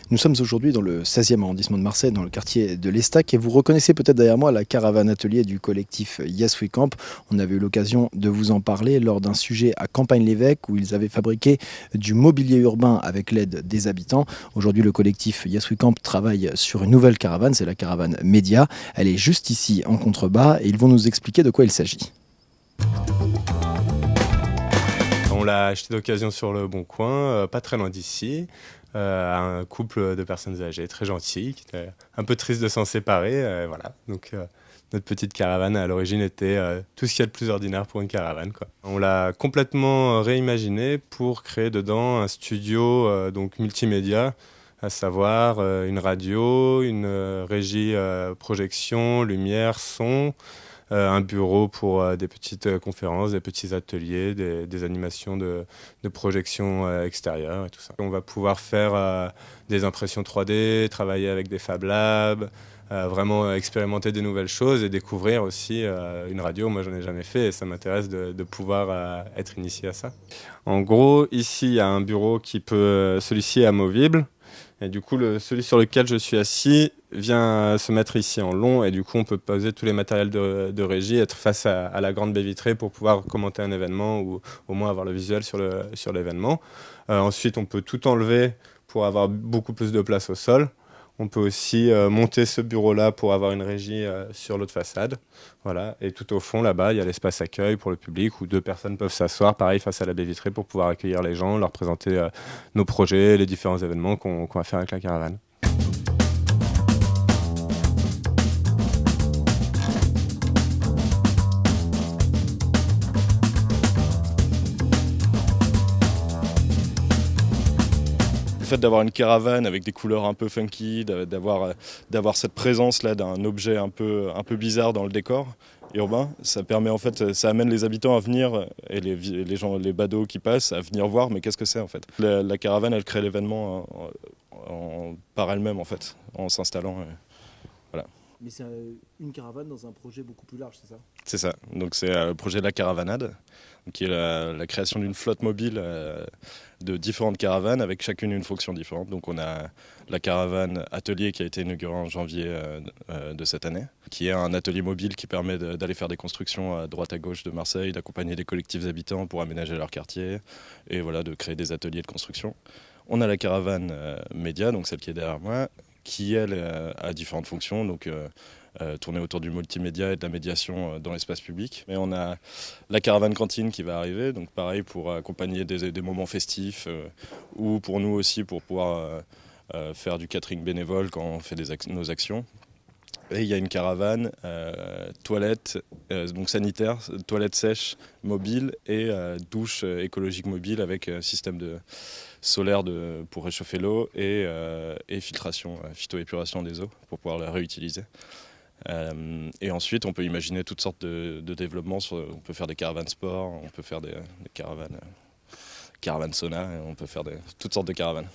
Nous sommes aujourd'hui dans le 16e arrondissement de Marseille, dans le quartier de l'Estac, et vous reconnaissez peut-être derrière moi la caravane atelier du collectif Yes We Camp. On avait eu l'occasion de vous en parler lors d'un sujet à Campagne-l'Évêque où ils avaient fabriqué du mobilier urbain avec l'aide des habitants. Aujourd'hui, le collectif Yes We Camp travaille sur une nouvelle caravane, c'est la caravane Média. Elle est juste ici en contrebas et ils vont nous expliquer de quoi il s'agit. On l'a acheté d'occasion sur le Bon Coin, pas très loin d'ici, à un couple de personnes âgées très gentilles, qui étaient un peu tristes de s'en séparer. Voilà. Donc notre petite caravane à l'origine était tout ce qu'il y a de plus ordinaire pour une caravane, quoi. On l'a complètement réimaginé pour créer dedans un studio donc multimédia, à savoir une radio, une régie projection, lumière, son. Un bureau pour des petites conférences, des petits ateliers, des animations de projection extérieure et tout ça. On va pouvoir faire des impressions 3D, travailler avec des Fab Labs, vraiment expérimenter des nouvelles choses et découvrir aussi une radio. Moi, j'en ai jamais fait et ça m'intéresse de pouvoir être initié à ça. En gros, ici, il y a un bureau qui peut, celui-ci est amovible. Et du coup, celui sur lequel je suis assis vient se mettre ici en long et du coup, on peut poser tous les matériels de régie, être face à la grande baie vitrée pour pouvoir commenter un événement ou au moins avoir le visuel sur l'événement. Ensuite, on peut tout enlever pour avoir beaucoup plus de place au sol. On peut aussi monter ce bureau-là pour avoir une régie sur l'autre façade. Voilà. Et tout au fond, là-bas, il y a l'espace accueil pour le public où 2 personnes peuvent s'asseoir, pareil, face à la baie vitrée pour pouvoir accueillir les gens, leur présenter nos projets, les différents événements qu'on va faire avec la caravane. Le fait d'avoir une caravane avec des couleurs un peu funky, d'avoir cette présence là d'un objet un peu bizarre dans le décor urbain, ça permet en fait, ça amène les habitants à venir et les gens, les badauds qui passent à venir voir, mais qu'est-ce que c'est en fait. La caravane, elle crée l'événement par elle-même en fait, en s'installant. Voilà. Mais c'est une caravane dans un projet beaucoup plus large, c'est ça ? C'est ça, donc c'est le projet de la Caravanade, qui est la création d'une flotte mobile de différentes caravanes avec chacune une fonction différente. Donc on a la caravane atelier qui a été inaugurée en janvier de cette année, qui est un atelier mobile qui permet d'aller faire des constructions à droite à gauche de Marseille, d'accompagner des collectifs habitants pour aménager leur quartier et voilà, de créer des ateliers de construction. On a la caravane média, donc celle qui est derrière moi, qui elle a différentes fonctions, donc tourner autour du multimédia et de la médiation dans l'espace public. Mais on a la caravane cantine qui va arriver, donc pareil pour accompagner des moments festifs ou pour nous aussi pour pouvoir faire du catering bénévole quand on fait nos actions. Et il y a une caravane toilette, donc sanitaire, toilette sèche mobile et douche écologique mobile avec système solaire pour réchauffer l'eau et filtration, phytoépuration des eaux pour pouvoir la réutiliser. Et ensuite, on peut imaginer toutes sortes de développements. On peut faire des caravanes sport, on peut faire des caravanes sauna, on peut faire toutes sortes de caravanes.